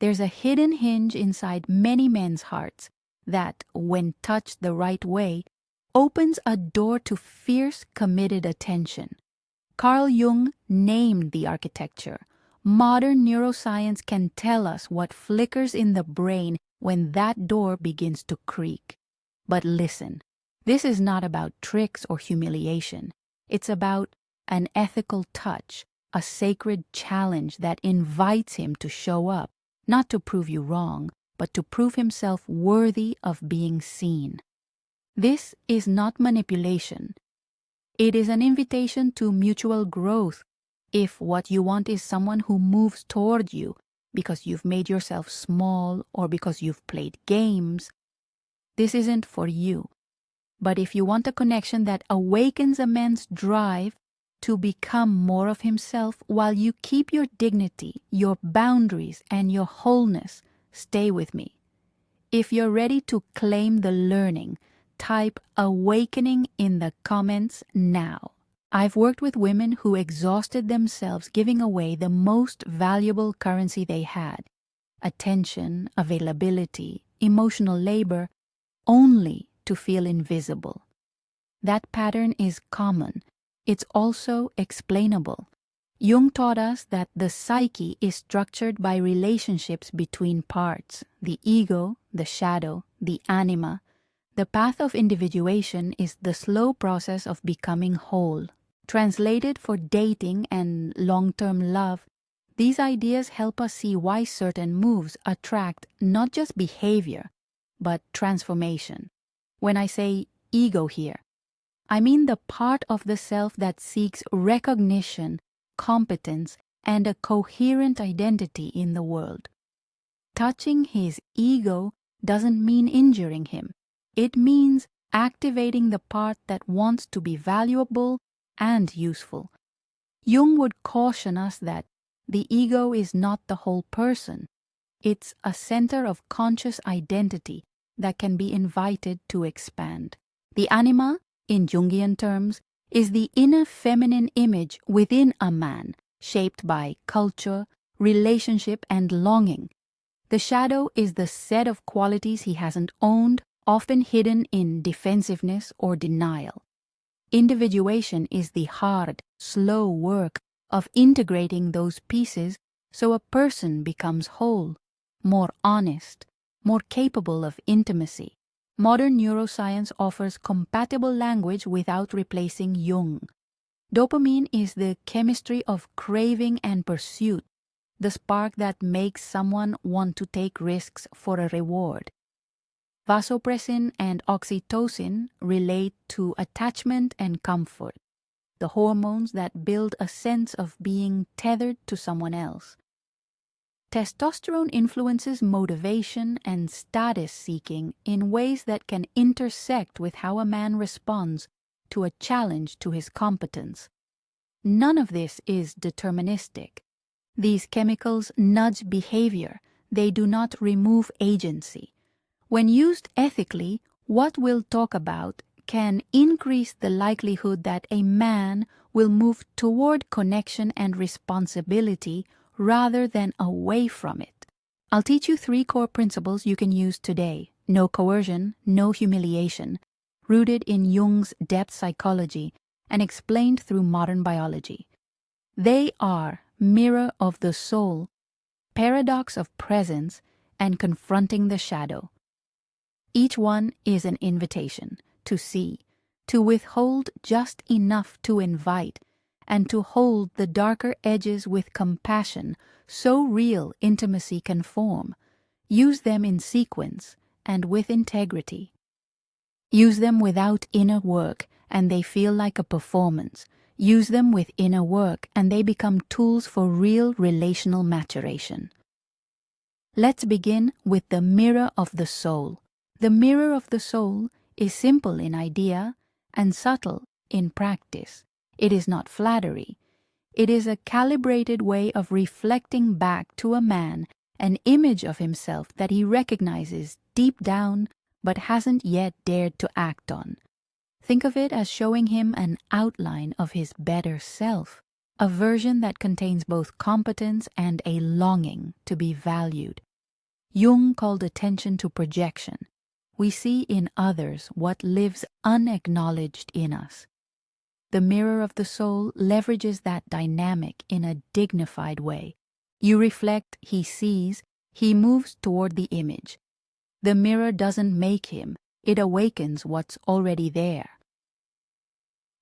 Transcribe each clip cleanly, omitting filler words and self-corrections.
There's a hidden hinge inside many men's hearts that, when touched the right way, opens a door to fierce, committed attention. Carl Jung named the architecture. Modern neuroscience can tell us what flickers in the brain when that door begins to creak. But listen, this is not about tricks or humiliation. It's about an ethical touch, a sacred challenge that invites him to show up, not to prove you wrong, but to prove himself worthy of being seen. This is not manipulation. It is an invitation to mutual growth. If what you want is someone who moves toward you because you've made yourself small or because you've played games, this isn't for you. But if you want a connection that awakens a man's drive to become more of himself while you keep your dignity, your boundaries, and your wholeness, stay with me. If you're ready to claim the learning, type awakening in the comments now. I've worked with women who exhausted themselves giving away the most valuable currency they had, attention, availability, emotional labor, only to feel invisible. That pattern is common. It's also explainable. Jung taught us that the psyche is structured by relationships between parts, the ego, the shadow, the anima. The path of individuation is the slow process of becoming whole. Translated for dating and long-term love, these ideas help us see why certain moves attract not just behavior, but transformation. When I say ego here, I mean the part of the self that seeks recognition, competence, and a coherent identity in the world. Touching his ego doesn't mean injuring him. It means activating the part that wants to be valuable and useful. Jung would caution us that the ego is not the whole person. It's a center of conscious identity that can be invited to expand. The anima, in Jungian terms, is the inner feminine image within a man, shaped by culture, relationship, and longing. The shadow is the set of qualities he hasn't owned, often hidden in defensiveness or denial. Individuation is the hard, slow work of integrating those pieces so a person becomes whole, more honest, more capable of intimacy. Modern neuroscience offers compatible language without replacing Jung. Dopamine is the chemistry of craving and pursuit, the spark that makes someone want to take risks for a reward. Vasopressin and oxytocin relate to attachment and comfort, the hormones that build a sense of being tethered to someone else. Testosterone influences motivation and status seeking in ways that can intersect with how a man responds to a challenge to his competence. None of this is deterministic. These chemicals nudge behavior. They do not remove agency. When used ethically, what we'll talk about can increase the likelihood that a man will move toward connection and responsibility rather than away from it. I'll teach you 3 core principles you can use today. No coercion, no humiliation, rooted in Jung's depth psychology and explained through modern biology. They are mirror of the soul, paradox of presence, and confronting the shadow. Each one is an invitation to see, to withhold just enough to invite, and to hold the darker edges with compassion so real intimacy can form. Use them in sequence and with integrity. Use them without inner work and they feel like a performance. Use them with inner work and they become tools for real relational maturation. Let's begin with the mirror of the soul. The mirror of the soul is simple in idea and subtle in practice. It is not flattery. It is a calibrated way of reflecting back to a man an image of himself that he recognizes deep down but hasn't yet dared to act on. Think of it as showing him an outline of his better self, a version that contains both competence and a longing to be valued. Jung called attention to projection. We see in others what lives unacknowledged in us. The mirror of the soul leverages that dynamic in a dignified way. You reflect, he sees, he moves toward the image. The mirror doesn't make him, it awakens what's already there.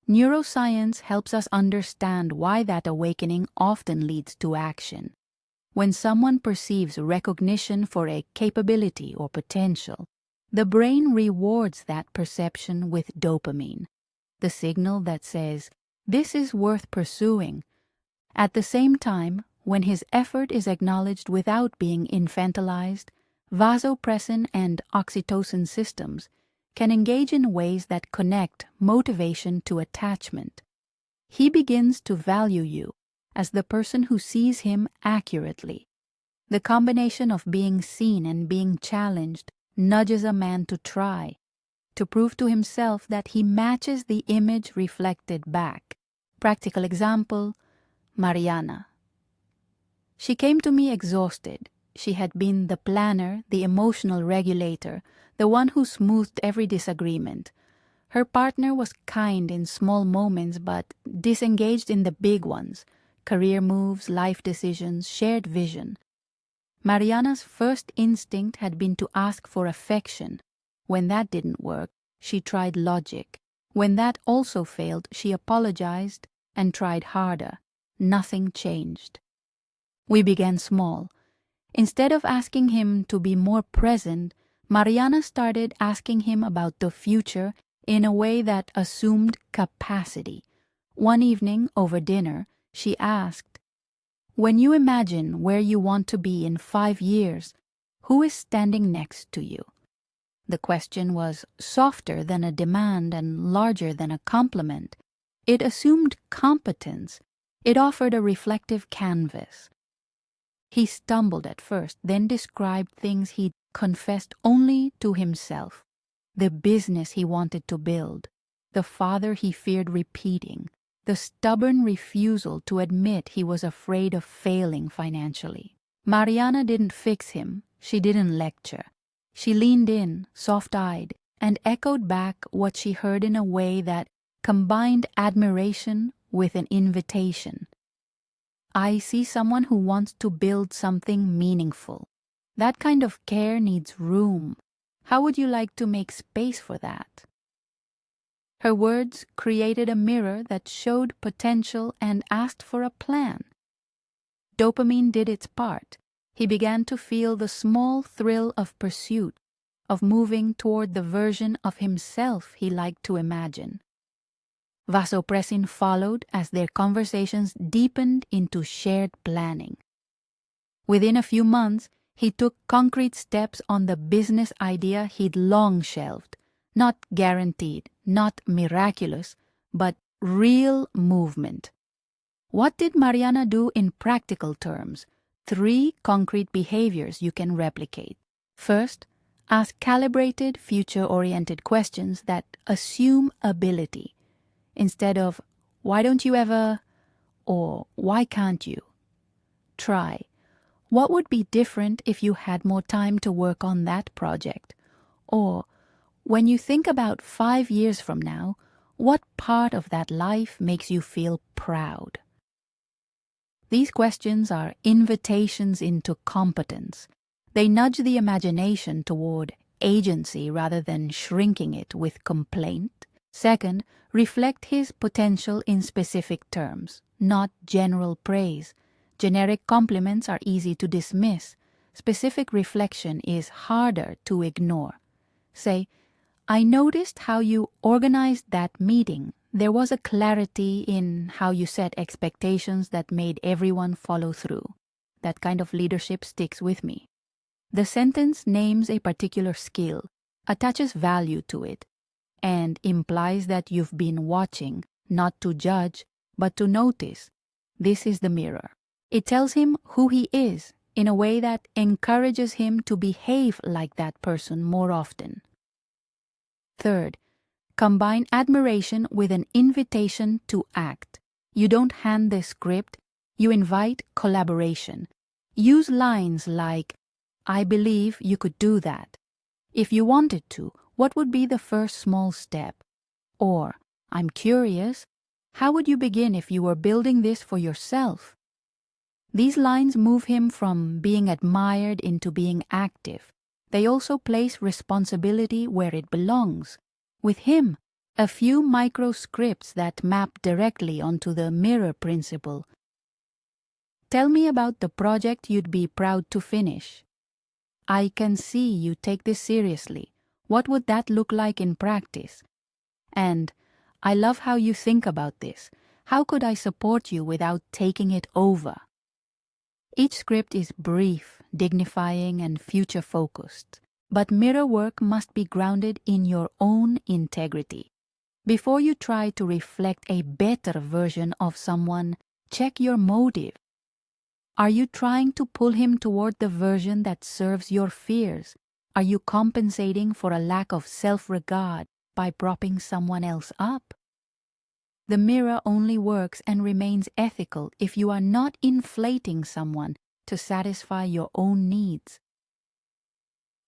Neuroscience helps us understand why that awakening often leads to action. When someone perceives recognition for a capability or potential, the brain rewards that perception with dopamine, the signal that says, "This is worth pursuing." At the same time, when his effort is acknowledged without being infantilized, vasopressin and oxytocin systems can engage in ways that connect motivation to attachment. He begins to value you as the person who sees him accurately. The combination of being seen and being challenged nudges a man to try, to prove to himself that he matches the image reflected back. Practical example, Mariana. She came to me exhausted. She had been the planner, the emotional regulator, the one who smoothed every disagreement. Her partner was kind in small moments but disengaged in the big ones: career moves, life decisions, shared vision. Mariana's first instinct had been to ask for affection. When that didn't work, she tried logic. When that also failed, she apologized and tried harder. Nothing changed. We began small. Instead of asking him to be more present, Mariana started asking him about the future in a way that assumed capacity. One evening, over dinner, she asked, "When you imagine where you want to be in 5 years, who is standing next to you?" The question was softer than a demand and larger than a compliment. It assumed competence. It offered a reflective canvas. He stumbled at first, then described things he'd confessed only to himself: the business he wanted to build, the father he feared repeating, the stubborn refusal to admit he was afraid of failing financially. Mariana didn't fix him. She didn't lecture. She leaned in, soft-eyed, and echoed back what she heard in a way that combined admiration with an invitation. "I see someone who wants to build something meaningful. That kind of care needs room. How would you like to make space for that?" Her words created a mirror that showed potential and asked for a plan. Dopamine did its part. He began to feel the small thrill of pursuit, of moving toward the version of himself he liked to imagine. Vasopressin followed as their conversations deepened into shared planning. Within a few months, he took concrete steps on the business idea he'd long shelved. Not guaranteed, not miraculous, but real movement. What did Mariana do in practical terms? 3 concrete behaviors you can replicate. First, ask calibrated, future-oriented questions that assume ability. Instead of, "Why don't you ever?" or "Why can't you?" Try, "What would be different if you had more time to work on that project?" Or, "When you think about 5 years from now, what part of that life makes you feel proud?" These questions are invitations into competence. They nudge the imagination toward agency rather than shrinking it with complaint. Second, reflect his potential in specific terms, not general praise. Generic compliments are easy to dismiss. Specific reflection is harder to ignore. Say, "I noticed how you organized that meeting. There was a clarity in how you set expectations that made everyone follow through. That kind of leadership sticks with me." The sentence names a particular skill, attaches value to it, and implies that you've been watching, not to judge, but to notice. This is the mirror. It tells him who he is in a way that encourages him to behave like that person more often. Third, combine admiration with an invitation to act. You don't hand the script, you invite collaboration. Use lines like, I believe you could do that. If you wanted to, what would be the first small step? Or, I'm curious, how would you begin if you were building this for yourself? These lines move him from being admired into being active. They also place responsibility where it belongs. With him, a few micro scripts that map directly onto the mirror principle. Tell me about the project you'd be proud to finish. I can see you take this seriously. What would that look like in practice? And I love how you think about this. How could I support you without taking it over? Each script is brief, dignifying, and future-focused. But mirror work must be grounded in your own integrity. Before you try to reflect a better version of someone, check your motive. Are you trying to pull him toward the version that serves your fears? Are you compensating for a lack of self-regard by propping someone else up? The mirror only works and remains ethical if you are not inflating someone to satisfy your own needs.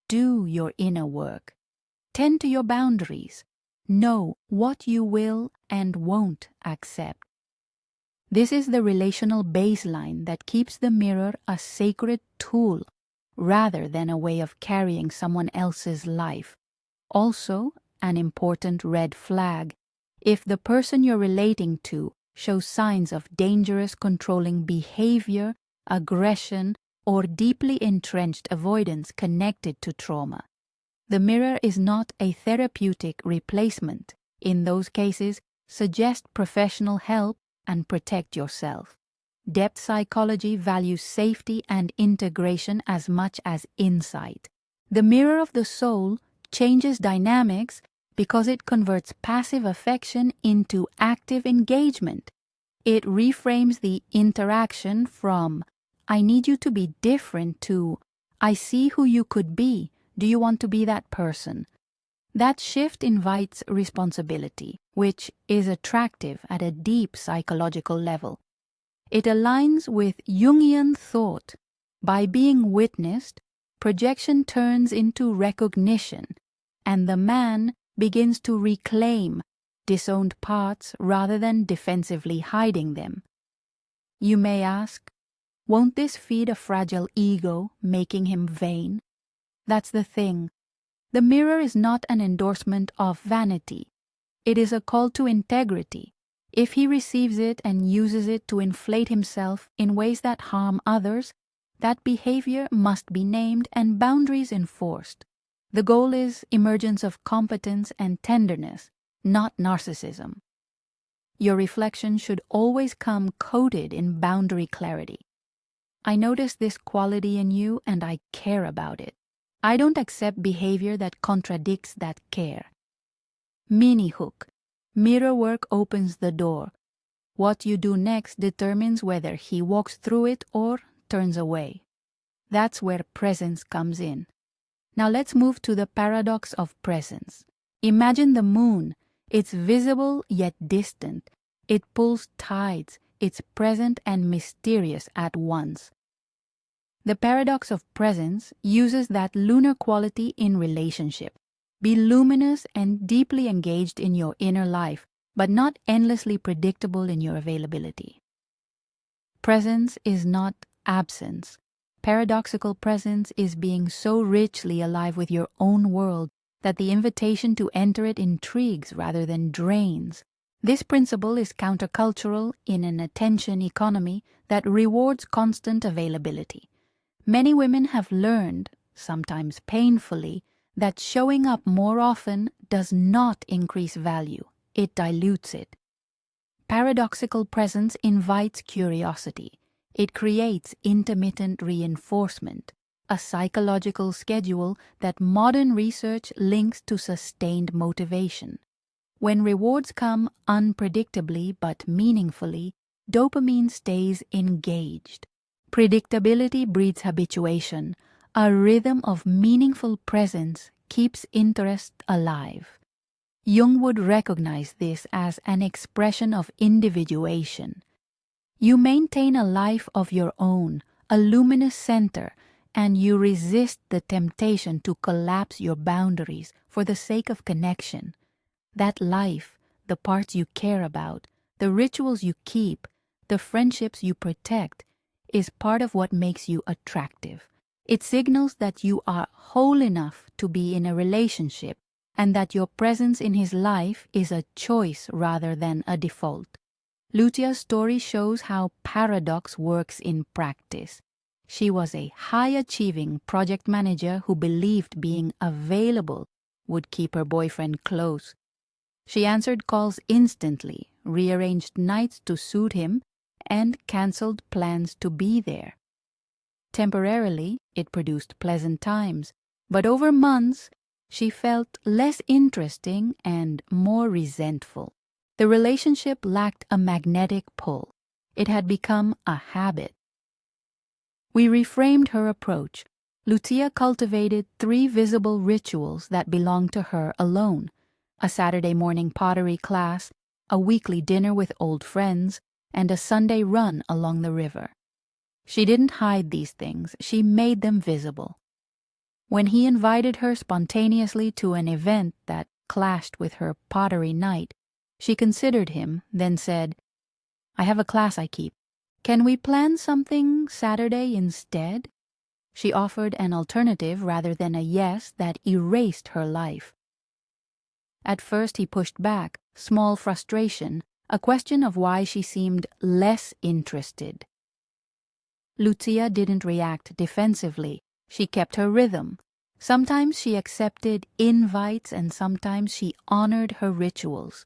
Do your inner work. Tend to your boundaries. Know what you will and won't accept. This is the relational baseline that keeps the mirror a sacred tool rather than a way of carrying someone else's life. Also, an important red flag. If the person you're relating to shows signs of dangerous controlling behavior, aggression, or deeply entrenched avoidance connected to trauma, the mirror is not a therapeutic replacement. In those cases, suggest professional help and protect yourself. Depth psychology values safety and integration as much as insight. The mirror of the soul changes dynamics because it converts passive affection into active engagement. It reframes the interaction from, I need you to be different, to, I see who you could be. Do you want to be that person? That shift invites responsibility, which is attractive at a deep psychological level. It aligns with Jungian thought. By being witnessed, projection turns into recognition, and the man begins to reclaim disowned parts rather than defensively hiding them. You may ask, won't this feed a fragile ego, making him vain? That's the thing. The mirror is not an endorsement of vanity. It is a call to integrity. If he receives it and uses it to inflate himself in ways that harm others, that behavior must be named and boundaries enforced. The goal is emergence of competence and tenderness, not narcissism. Your reflection should always come coated in boundary clarity. I notice this quality in you and I care about it. I don't accept behavior that contradicts that care. Mini hook. Mirror work opens the door. What you do next determines whether he walks through it or turns away. That's where presence comes in. Now let's move to the paradox of presence. Imagine the moon. It's visible yet distant. It pulls tides. It's present and mysterious at once. The paradox of presence uses that lunar quality in relationship. Be luminous and deeply engaged in your inner life, but not endlessly predictable in your availability. Presence is not absence. Paradoxical presence is being so richly alive with your own world that the invitation to enter it intrigues rather than drains. This principle is countercultural in an attention economy that rewards constant availability. Many women have learned, sometimes painfully, that showing up more often does not increase value. It dilutes it. Paradoxical presence invites curiosity. It creates intermittent reinforcement, a psychological schedule that modern research links to sustained motivation. When rewards come unpredictably but meaningfully, dopamine stays engaged. Predictability breeds habituation. A rhythm of meaningful presence keeps interest alive. Jung would recognize this as an expression of individuation. You maintain a life of your own, a luminous center, and you resist the temptation to collapse your boundaries for the sake of connection. That life, the parts you care about, the rituals you keep, the friendships you protect, is part of what makes you attractive. It signals that you are whole enough to be in a relationship and that your presence in his life is a choice rather than a default. Lucia's story shows how paradox works in practice. She was a high-achieving project manager who believed being available would keep her boyfriend close. She answered calls instantly, rearranged nights to suit him, and canceled plans to be there. Temporarily, it produced pleasant times, but over months, she felt less interesting and more resentful. The relationship lacked a magnetic pull. It had become a habit. We reframed her approach. Lucia cultivated 3 visible rituals that belonged to her alone: a Saturday morning pottery class, a weekly dinner with old friends, and a Sunday run along the river. She didn't hide these things, she made them visible. When he invited her spontaneously to an event that clashed with her pottery night, she considered him, then said, "I have a class I keep. Can we plan something Saturday instead?" She offered an alternative rather than a yes that erased her life. At first he pushed back, small frustration, a question of why she seemed less interested. Lucia didn't react defensively. She kept her rhythm. Sometimes she accepted invites and sometimes she honored her rituals.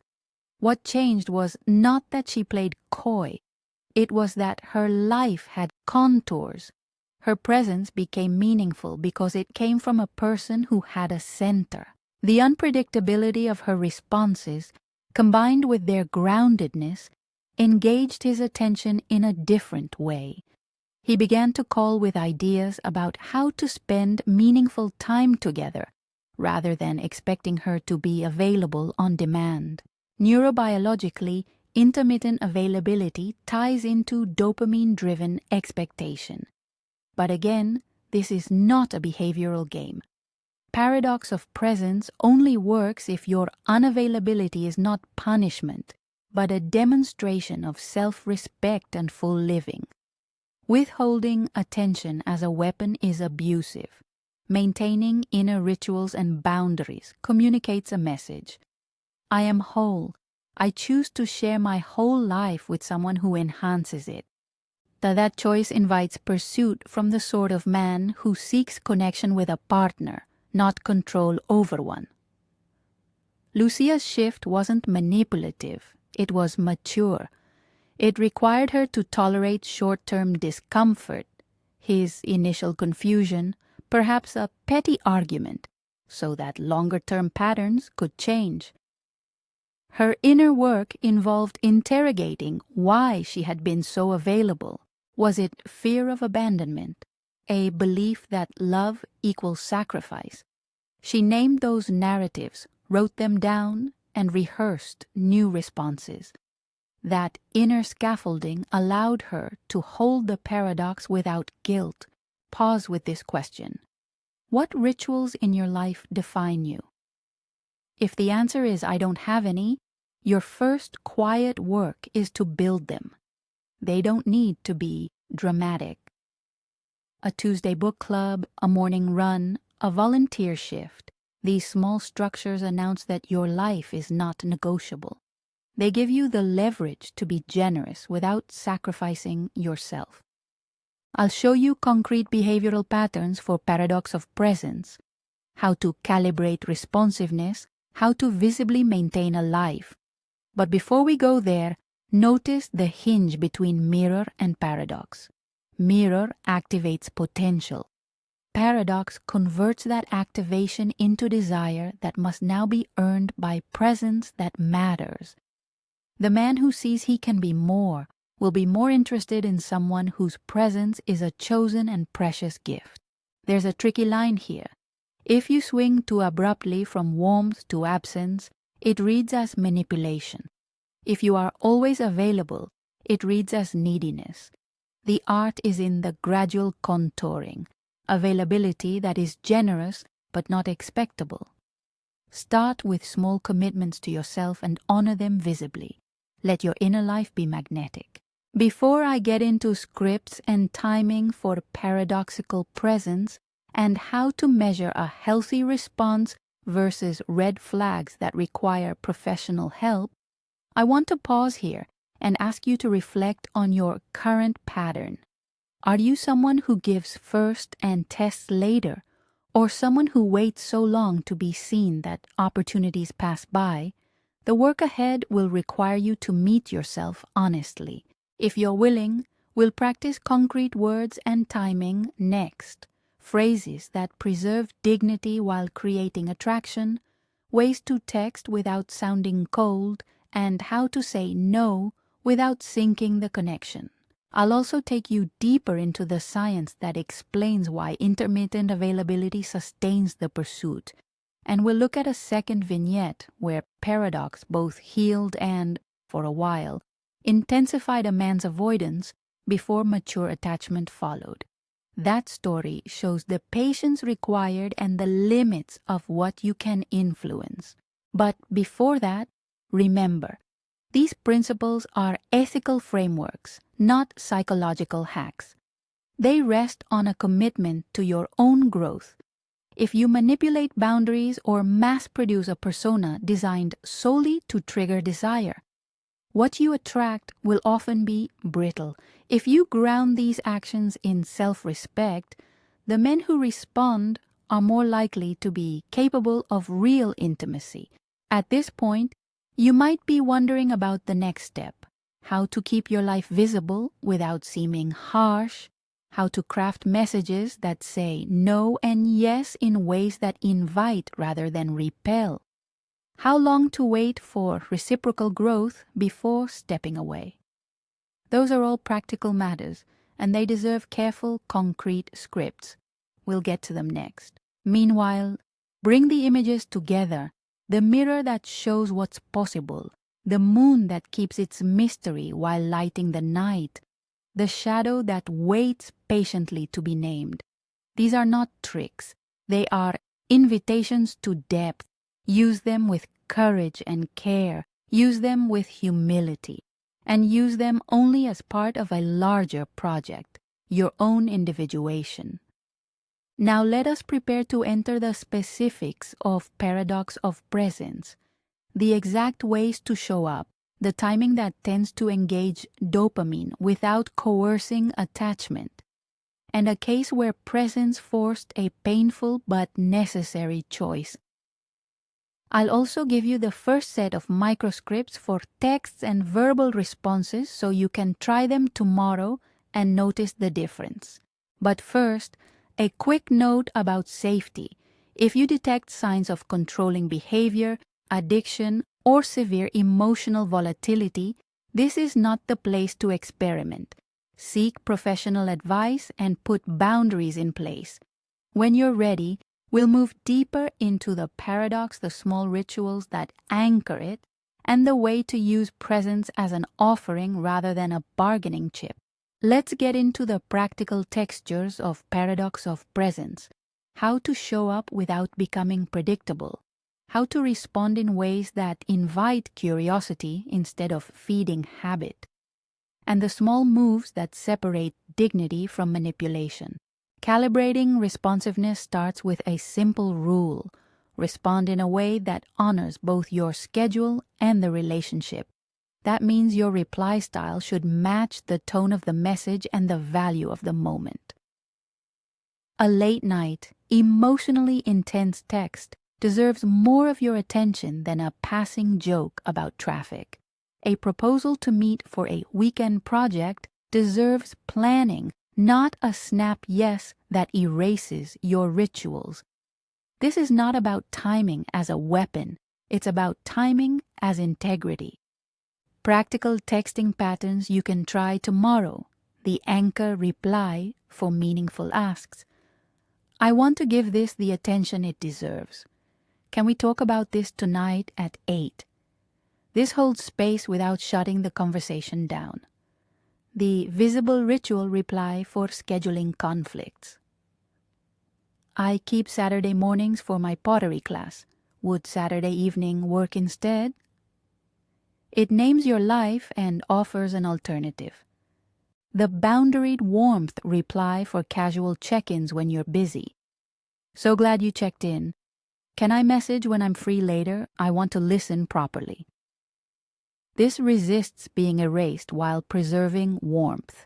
What changed was not that she played coy. It was that her life had contours. Her presence became meaningful because it came from a person who had a center. The unpredictability of her responses, combined with their groundedness, engaged his attention in a different way. He began to call with ideas about how to spend meaningful time together, rather than expecting her to be available on demand. Neurobiologically, intermittent availability ties into dopamine-driven expectation. But again, this is not a behavioral game. Paradox of presence only works if your unavailability is not punishment, but a demonstration of self-respect and full living. Withholding attention as a weapon is abusive. Maintaining inner rituals and boundaries communicates a message. I am whole. I choose to share my whole life with someone who enhances it. That choice invites pursuit from the sort of man who seeks connection with a partner, not control over one. Lucia's shift wasn't manipulative. It was mature. It required her to tolerate short-term discomfort, his initial confusion, perhaps a petty argument, so that longer-term patterns could change. Her inner work involved interrogating why she had been so available. Was it fear of abandonment? A belief that love equals sacrifice? She named those narratives, wrote them down, and rehearsed new responses. That inner scaffolding allowed her to hold the paradox without guilt. Pause with this question. What rituals in your life define you? If the answer is I don't have any, your first quiet work is to build them. They don't need to be dramatic. A Tuesday book club, a morning run, a volunteer shift. These small structures announce that your life is not negotiable. They give you the leverage to be generous without sacrificing yourself. I'll show you concrete behavioral patterns for paradox of presence, how to calibrate responsiveness, how to visibly maintain a life. But before we go there, notice the hinge between mirror and paradox. Mirror activates potential. Paradox converts that activation into desire that must now be earned by presence that matters. The man who sees he can be more will be more interested in someone whose presence is a chosen and precious gift. There's a tricky line here. If you swing too abruptly from warmth to absence, it reads as manipulation. If you are always available, it reads as neediness. The art is in the gradual contouring. availability that is generous but not expectable. Start with small commitments to yourself and honor them visibly. Let your inner life be magnetic. Before I get into scripts and timing for paradoxical presence and how to measure a healthy response versus red flags that require professional help, I want to pause here and ask you to reflect on your current pattern. Are you someone who gives first and tests later, or someone who waits so long to be seen that opportunities pass by? The work ahead will require you to meet yourself honestly. If you're willing, we'll practice concrete words and timing next. Phrases that preserve dignity while creating attraction, ways to text without sounding cold, and how to say no without sinking the connection. I'll also take you deeper into the science that explains why intermittent availability sustains the pursuit. And we'll look at a second vignette where paradox both healed and, for a while, intensified a man's avoidance before mature attachment followed. That story shows the patience required and the limits of what you can influence. But before that, remember, these principles are ethical frameworks, not psychological hacks. They rest on a commitment to your own growth. If you manipulate boundaries or mass-produce a persona designed solely to trigger desire, what you attract will often be brittle. If you ground these actions in self-respect, the men who respond are more likely to be capable of real intimacy. At this point, you might be wondering about the next step: how to keep your life visible without seeming harsh, how to craft messages that say no and yes in ways that invite rather than repel, how long to wait for reciprocal growth before stepping away. Those are all practical matters, and they deserve careful, concrete scripts. We'll get to them next. Meanwhile, bring the images together: the mirror that shows what's possible, the moon that keeps its mystery while lighting the night, the shadow that waits patiently to be named. These are not tricks. They are invitations to depth. Use them with courage and care. Use them with humility. And use them only as part of a larger project, your own individuation. Now let us prepare to enter the specifics of paradox of presence, the exact ways to show up, the timing that tends to engage dopamine without coercing attachment, and a case where presence forced a painful but necessary choice. I'll also give you the first set of microscripts for texts and verbal responses so you can try them tomorrow and notice the difference. But first, a quick note about safety. If you detect signs of controlling behavior, addiction, or severe emotional volatility, this is not the place to experiment. Seek professional advice and put boundaries in place. When you're ready, we'll move deeper into the paradox, the small rituals that anchor it, and the way to use presence as an offering rather than a bargaining chip. Let's get into the practical textures of paradox of presence: how to show up without becoming predictable, how to respond in ways that invite curiosity instead of feeding habit, and the small moves that separate dignity from manipulation. Calibrating responsiveness starts with a simple rule: respond in a way that honors both your schedule and the relationship. That means your reply style should match the tone of the message and the value of the moment. A late night, emotionally intense text deserves more of your attention than a passing joke about traffic. A proposal to meet for a weekend project deserves planning, not a snap yes that erases your rituals. This is not about timing as a weapon. It's about timing as integrity. Practical texting patterns you can try tomorrow. The anchor reply for meaningful asks: I want to give this the attention it deserves. Can we talk about this tonight at 8? This holds space without shutting the conversation down. The visible ritual reply for scheduling conflicts: I keep Saturday mornings for my pottery class. Would Saturday evening work instead? It names your life and offers an alternative. The boundaried warmth reply for casual check-ins when you're busy. So glad you checked in. Can I message when I'm free later? I want to listen properly. This resists being erased while preserving warmth.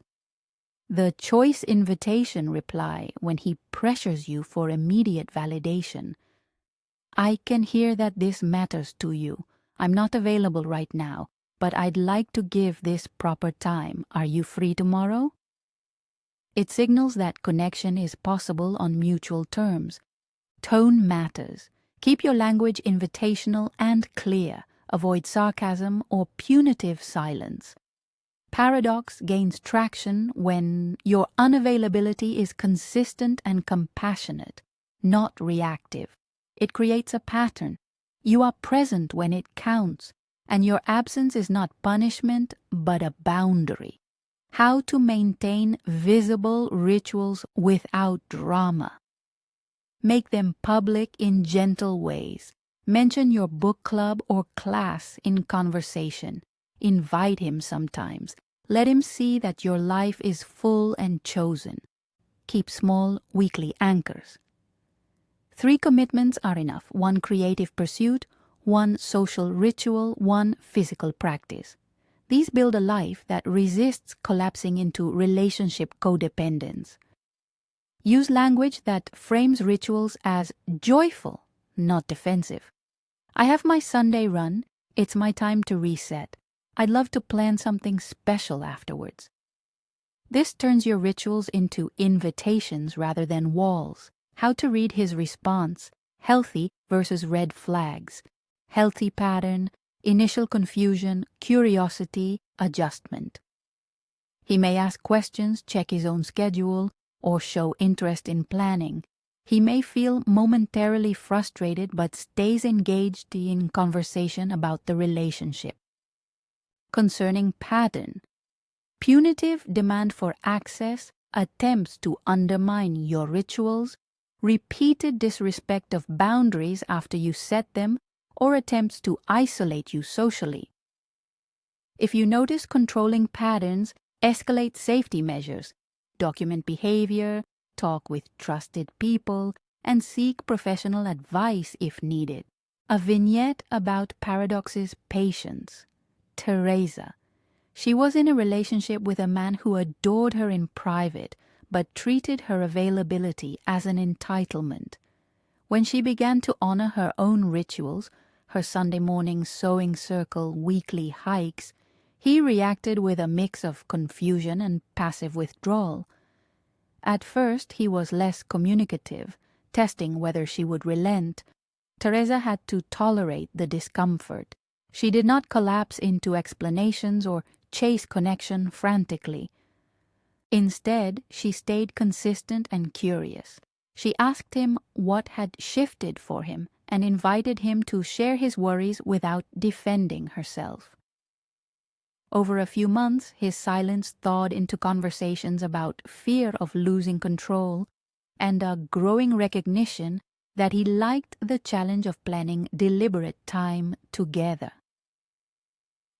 The choice invitation reply when he pressures you for immediate validation. I can hear that this matters to you. I'm not available right now, but I'd like to give this proper time. Are you free tomorrow? It signals that connection is possible on mutual terms. Tone matters. Keep your language invitational and clear. Avoid sarcasm or punitive silence. Paradox gains traction when your unavailability is consistent and compassionate, not reactive. It creates a pattern. You are present when it counts, and your absence is not punishment but a boundary. How to maintain visible rituals without drama. Make them public in gentle ways. Mention your book club or class in conversation. Invite him sometimes. Let him see that your life is full and chosen. Keep small weekly anchors. 3 commitments are enough: 1 creative pursuit, 1 social ritual, 1 physical practice. These build a life that resists collapsing into relationship codependence. Use language that frames rituals as joyful, not defensive. I have my Sunday run. It's my time to reset. I'd love to plan something special afterwards. This turns your rituals into invitations rather than walls. How to read his response: healthy versus red flags. Healthy pattern: initial confusion, curiosity, adjustment. He may ask questions, check his own schedule, or show interest in planning. He may feel momentarily frustrated but stays engaged in conversation about the relationship. Concerning pattern: punitive demand for access, attempts to undermine your rituals, repeated disrespect of boundaries after you set them, or attempts to isolate you socially. If you notice controlling patterns, escalate safety measures, document behavior, talk with trusted people, and seek professional advice if needed. A vignette about Paradox's patience. Teresa. She was in a relationship with a man who adored her in private, but treated her availability as an entitlement. When she began to honor her own rituals, her Sunday morning sewing circle, weekly hikes, he reacted with a mix of confusion and passive withdrawal. At first, he was less communicative, testing whether she would relent. Teresa had to tolerate the discomfort. She did not collapse into explanations or chase connection frantically. Instead, she stayed consistent and curious. She asked him what had shifted for him and invited him to share his worries without defending herself. Over a few months, his silence thawed into conversations about fear of losing control and a growing recognition that he liked the challenge of planning deliberate time together.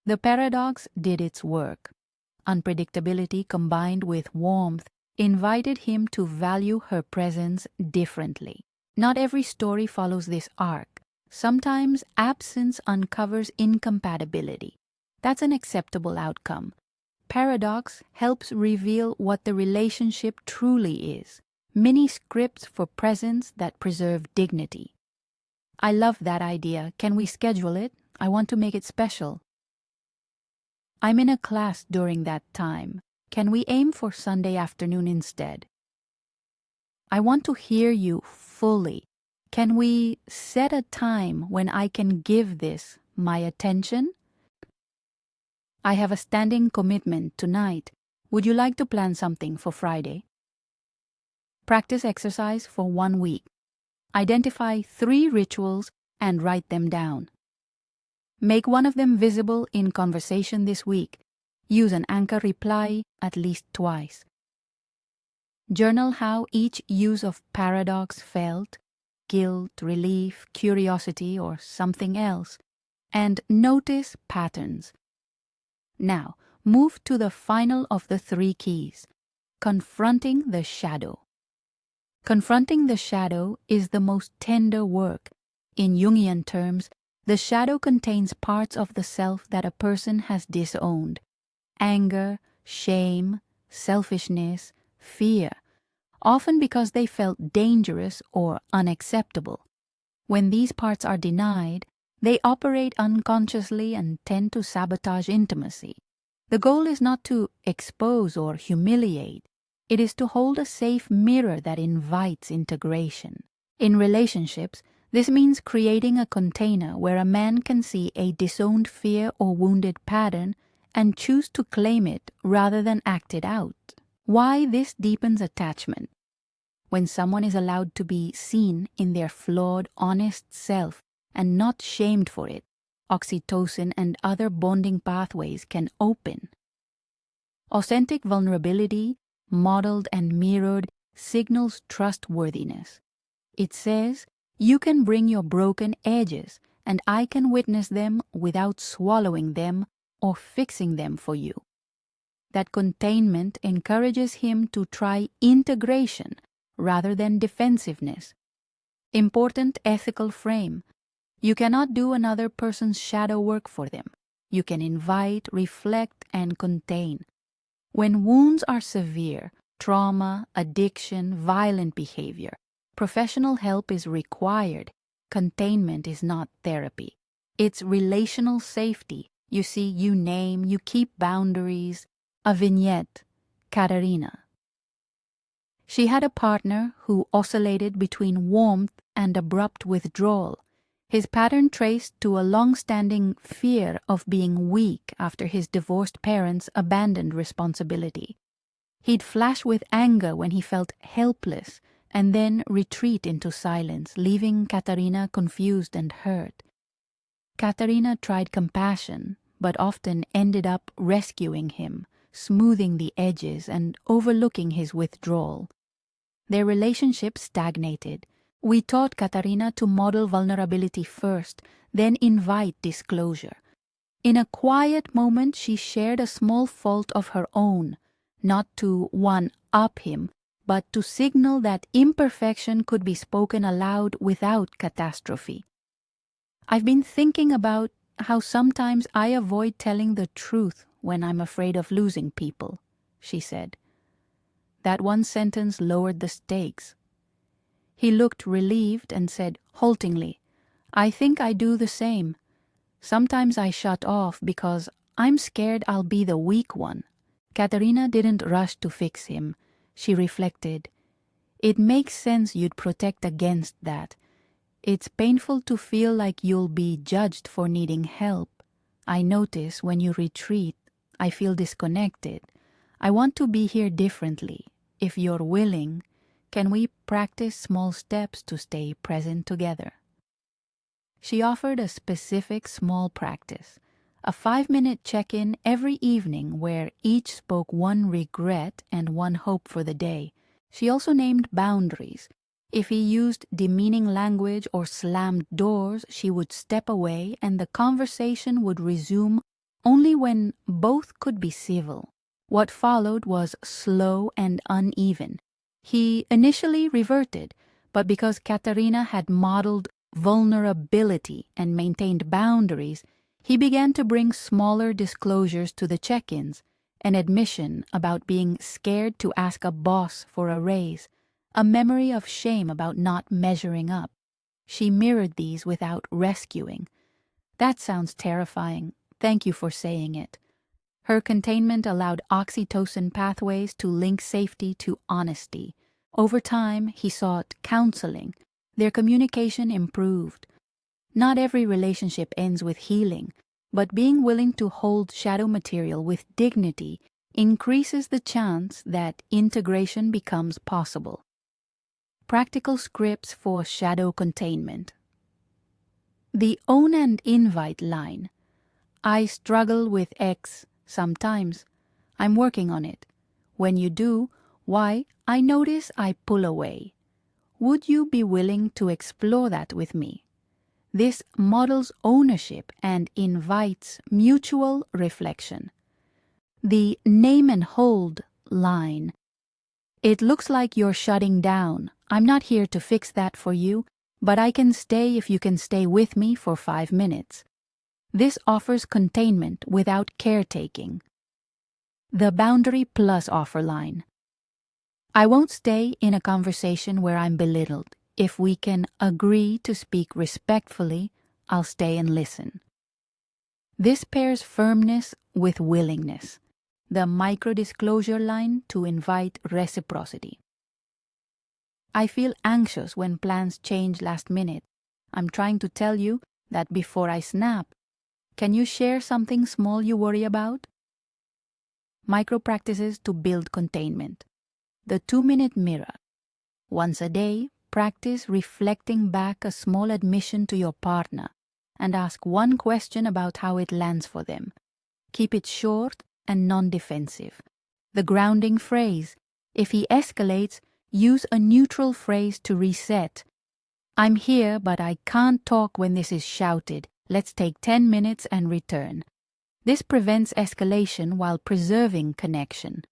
The paradox did its work. Unpredictability combined with warmth invited him to value her presence differently. Not every story follows this arc. Sometimes absence uncovers incompatibility. That's an acceptable outcome. Paradox helps reveal what the relationship truly is. Mini scripts for presence that preserve dignity. I love that idea. Can we schedule it? I want to make it special. I'm in a class during that time. Can we aim for Sunday afternoon instead? I want to hear you fully. Can we set a time when I can give this my attention? I have a standing commitment tonight. Would you like to plan something for Friday? Practice exercise for 1 week. Identify 3 rituals and write them down. Make one of them visible in conversation this week. Use an anchor reply at least twice. Journal how each use of paradox felt, guilt, relief, curiosity, or something else, and notice patterns. Now, move to the final of the 3 keys, confronting the shadow. Confronting the shadow is the most tender work. In Jungian terms, the shadow contains parts of the self that a person has disowned: anger, shame, selfishness, fear, often because they felt dangerous or unacceptable. When these parts are denied, they operate unconsciously and tend to sabotage intimacy. The goal is not to expose or humiliate. It is to hold a safe mirror that invites integration. In relationships, this means creating a container where a man can see a disowned fear or wounded pattern and choose to claim it rather than act it out. Why this deepens attachment? When someone is allowed to be seen in their flawed, honest self and not shamed for it, oxytocin and other bonding pathways can open. Authentic vulnerability, modeled and mirrored, signals trustworthiness. It says, "You can bring your broken edges, and I can witness them without swallowing them or fixing them for you." That containment encourages him to try integration rather than defensiveness. Important ethical frame. You cannot do another person's shadow work for them. You can invite, reflect, and contain. When wounds are severe, trauma, addiction, violent behavior, professional help is required. Containment is not therapy. It's relational safety. You see, you name, you keep boundaries. A vignette, Katerina. She had a partner who oscillated between warmth and abrupt withdrawal, his pattern traced to a long-standing fear of being weak after his divorced parents abandoned responsibility. He'd flash with anger when he felt helpless and then retreat into silence, leaving Katerina confused and hurt. Katerina tried compassion, but often ended up rescuing him, smoothing the edges and overlooking his withdrawal. Their relationship stagnated. We taught Katerina to model vulnerability first, then invite disclosure. In a quiet moment, she shared a small fault of her own, not to one-up him, but to signal that imperfection could be spoken aloud without catastrophe. "I've been thinking about how sometimes I avoid telling the truth when I'm afraid of losing people," she said. That one sentence lowered the stakes. He looked relieved and said haltingly, "I think I do the same. Sometimes I shut off because I'm scared I'll be the weak one." Katerina didn't rush to fix him. She reflected, "It makes sense you'd protect against that. It's painful to feel like you'll be judged for needing help. I notice when you retreat, I feel disconnected. I want to be here differently. If you're willing, can we practice small steps to stay present together?" She offered a specific small practice, a 5-minute check-in every evening where each spoke one regret and one hope for the day. She also named boundaries. If he used demeaning language or slammed doors, she would step away and the conversation would resume only when both could be civil. What followed was slow and uneven. He initially reverted, but because Katerina had modeled vulnerability and maintained boundaries, he began to bring smaller disclosures to the check-ins, an admission about being scared to ask a boss for a raise, a memory of shame about not measuring up. She mirrored these without rescuing. "That sounds terrifying. Thank you for saying it." Her containment allowed oxytocin pathways to link safety to honesty. Over time, he sought counseling. Their communication improved. Not every relationship ends with healing, but being willing to hold shadow material with dignity increases the chance that integration becomes possible. Practical scripts for shadow containment. The own and invite line. "I struggle with X sometimes. I'm working on it." When you do, Why? I notice I pull away. Would you be willing to explore that with me? This models ownership and invites mutual reflection. The name and hold line. It looks like you're shutting down. I'm not here to fix that for you, but I can stay if you can stay with me for 5 minutes. This offers containment without caretaking. The boundary plus offer line. I won't stay in a conversation where I'm belittled. If we can agree to speak respectfully, I'll stay and listen. This pairs firmness with willingness. The micro-disclosure line to invite reciprocity. I feel anxious when plans change last minute. I'm trying to tell you that before I snap. Can you share something small you worry about? Micro practices to build containment. The 2-minute mirror. Once a day, practice reflecting back a small admission to your partner and ask one question about how it lands for them. Keep it short and non-defensive. The grounding phrase. If he escalates, use a neutral phrase to reset. I'm here, but I can't talk when this is shouted. Let's take 10 minutes and return. This prevents escalation while preserving connection.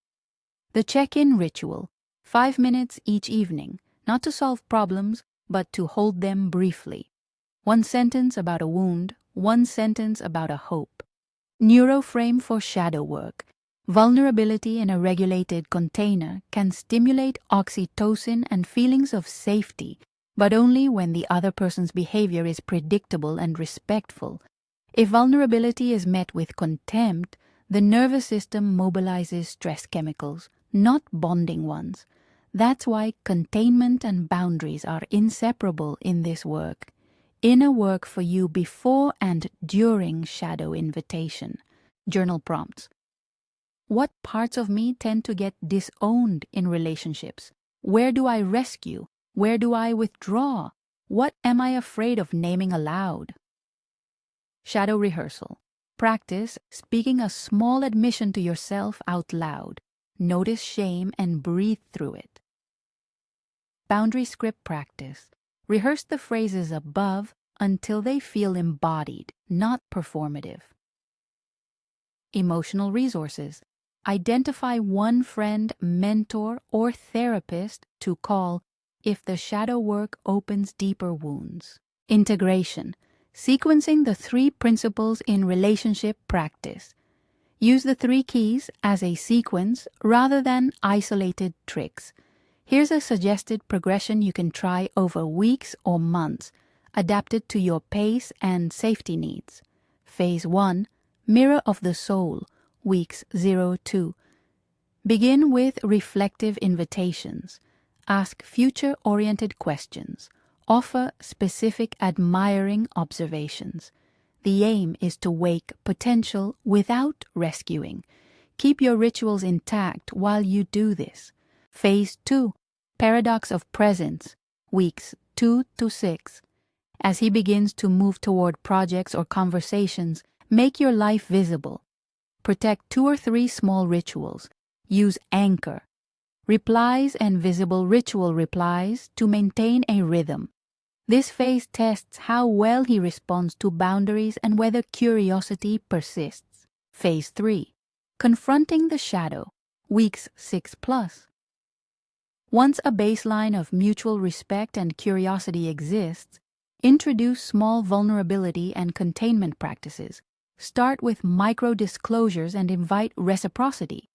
The check-in ritual. 5 minutes each evening, not to solve problems, but to hold them briefly. 1 sentence about a wound, 1 sentence about a hope. Neuroframe for shadow work. Vulnerability in a regulated container can stimulate oxytocin and feelings of safety, but only when the other person's behavior is predictable and respectful. If vulnerability is met with contempt, the nervous system mobilizes stress chemicals, not bonding ones. That's why containment and boundaries are inseparable in this work. Inner work for you before and during shadow invitation. Journal prompts. What parts of me tend to get disowned in relationships? Where do I rescue? Where do I withdraw? What am I afraid of naming aloud? Shadow rehearsal. Practice speaking a small admission to yourself out loud. Notice shame and breathe through it. Boundary script practice. Rehearse the phrases above until they feel embodied, not performative. Emotional resources. Identify one friend, mentor, or therapist to call if the shadow work opens deeper wounds. Integration. Sequencing the 3 principles in relationship practice. Use the 3 keys as a sequence rather than isolated tricks. Here's a suggested progression you can try over weeks or months, adapted to your pace and safety needs. Phase 1, Mirror of the Soul, weeks 0-2. Begin with reflective invitations. Ask future-oriented questions. Offer specific admiring observations. The aim is to wake potential without rescuing. Keep your rituals intact while you do this. Phase 2, Paradox of Presence, weeks 2-6. As he begins to move toward projects or conversations, make your life visible. Protect 2 or 3 small rituals. Use anchor. Replies and visible ritual replies to maintain a rhythm. This phase tests how well he responds to boundaries and whether curiosity persists. Phase 3, Confronting the Shadow, weeks 6+. Once a baseline of mutual respect and curiosity exists, introduce small vulnerability and containment practices. Start with micro-disclosures and invite reciprocity.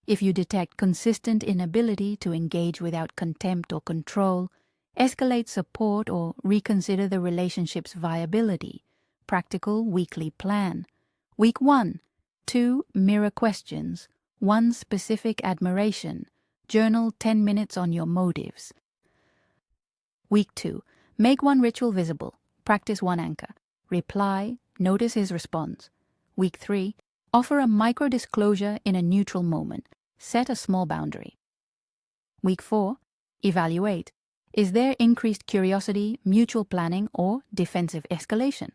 If you detect consistent inability to engage without contempt or control, escalate support or reconsider the relationship's viability. Practical weekly plan. Week 1, 2 mirror questions, 1 specific admiration. Journal 10 minutes on your motives. Week 2, make 1 ritual visible. Practice 1 anchor. Reply, notice his response. Week 3, offer a micro-disclosure in a neutral moment. Set a small boundary. Week 4, evaluate. Is there increased curiosity, mutual planning, or defensive escalation?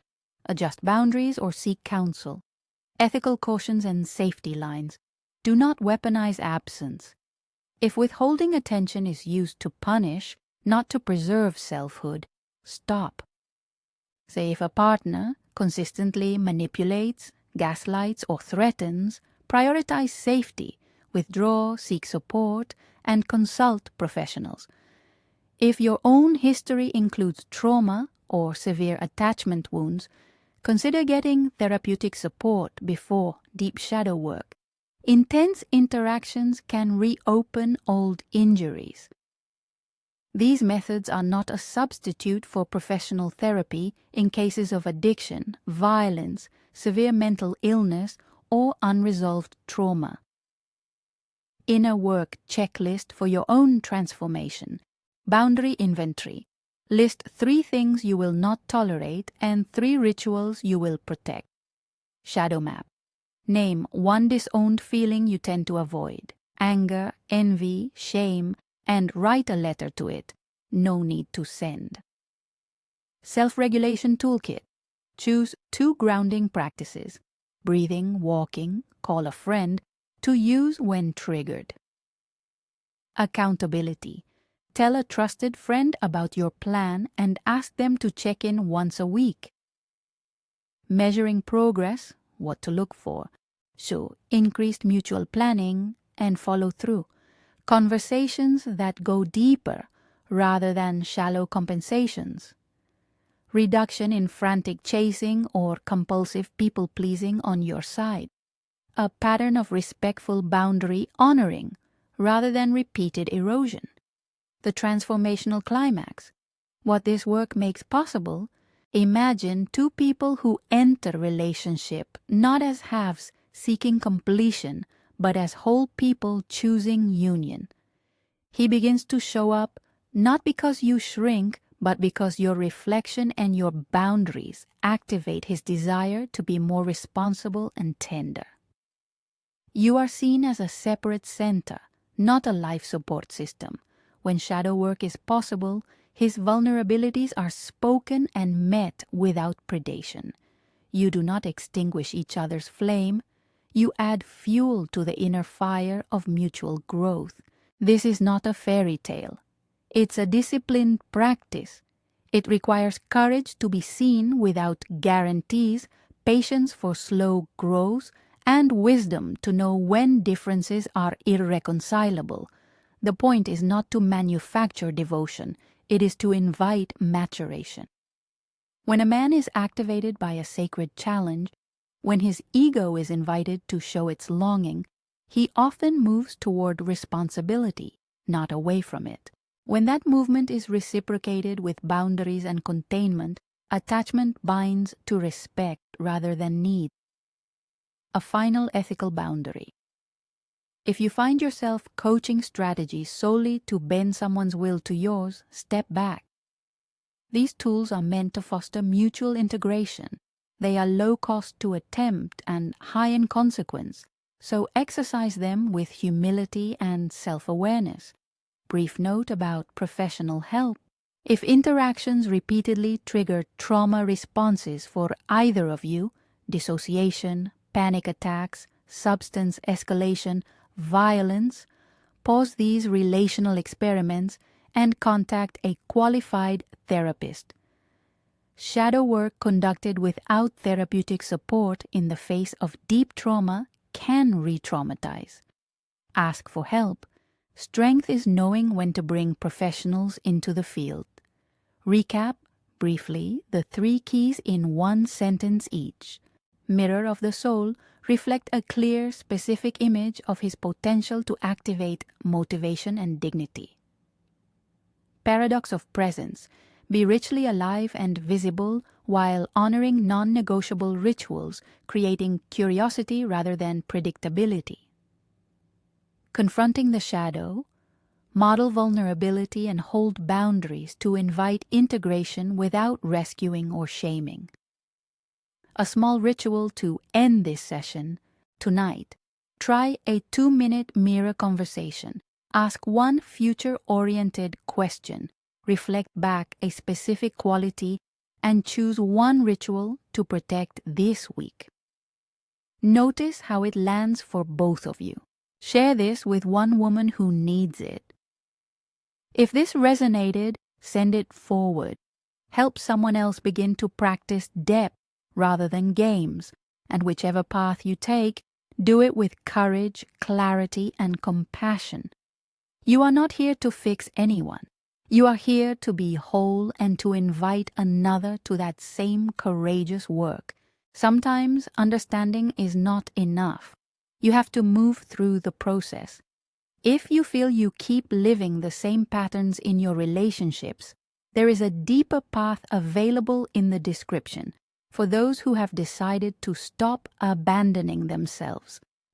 Adjust boundaries or seek counsel. Ethical cautions and safety lines. Do not weaponize absence. If withholding attention is used to punish, not to preserve selfhood, stop. Say if a partner consistently manipulates, gaslights, or threatens, prioritize safety, withdraw, seek support, and consult professionals. If your own history includes trauma or severe attachment wounds, consider getting therapeutic support before deep shadow work. Intense interactions can reopen old injuries. These methods are not a substitute for professional therapy in cases of addiction, violence, severe mental illness, or unresolved trauma. Inner work checklist for your own transformation. Boundary inventory. List 3 things you will not tolerate and 3 rituals you will protect. Shadow map. Name 1 disowned feeling you tend to avoid. Anger, envy, shame, and write a letter to it. No need to send. Self-regulation toolkit. Choose 2 grounding practices. Breathing, walking, call a friend, to use when triggered. Accountability. Tell a trusted friend about your plan and ask them to check in once a week. Measuring progress, what to look for. So, increased mutual planning and follow through. Conversations that go deeper rather than shallow compensations. Reduction in frantic chasing or compulsive people-pleasing on your side. A pattern of respectful boundary honoring rather than repeated erosion. The transformational climax. What this work makes possible, imagine 2 people who enter relationship not as halves seeking completion, but as whole people choosing union. He begins to show up not because you shrink, but because your reflection and your boundaries activate his desire to be more responsible and tender. You are seen as a separate center, not a life support system. When shadow work is possible, his vulnerabilities are spoken and met without predation. You do not extinguish each other's flame. You add fuel to the inner fire of mutual growth. This is not a fairy tale. It's a disciplined practice. It requires courage to be seen without guarantees, patience for slow growth, and wisdom to know when differences are irreconcilable. The point is not to manufacture devotion, it is to invite maturation. When a man is activated by a sacred challenge, when his ego is invited to show its longing, he often moves toward responsibility, not away from it. When that movement is reciprocated with boundaries and containment, attachment binds to respect rather than need. A final ethical boundary. If you find yourself coaching strategies solely to bend someone's will to yours, step back. These tools are meant to foster mutual integration. They are low cost to attempt and high in consequence, so exercise them with humility and self-awareness. Brief note about professional help. If interactions repeatedly trigger trauma responses for either of you, dissociation, panic attacks, substance escalation, violence, pause these relational experiments and contact a qualified therapist. Shadow work conducted without therapeutic support in the face of deep trauma can re-traumatize. Ask for help. Strength is knowing when to bring professionals into the field. Recap, briefly, the 3 keys in 1 sentence each. Mirror of the soul, reflect a clear, specific image of his potential to activate motivation and dignity. Paradox of presence, be richly alive and visible while honoring non-negotiable rituals, creating curiosity rather than predictability. Confronting the shadow, model vulnerability and hold boundaries to invite integration without rescuing or shaming. A small ritual to end this session. Tonight, try a 2-minute mirror conversation. Ask 1 future-oriented question. Reflect back a specific quality and choose 1 ritual to protect this week. Notice how it lands for both of you. Share this with one woman who needs it. If this resonated, send it forward. Help someone else begin to practice depth rather than games, and whichever path you take, do it with courage, clarity, and compassion. You are not here to fix anyone. You are here to be whole and to invite another to that same courageous work. Sometimes understanding is not enough. You have to move through the process. If you feel you keep living the same patterns in your relationships, there is a deeper path available in the description for those who have decided to stop abandoning themselves.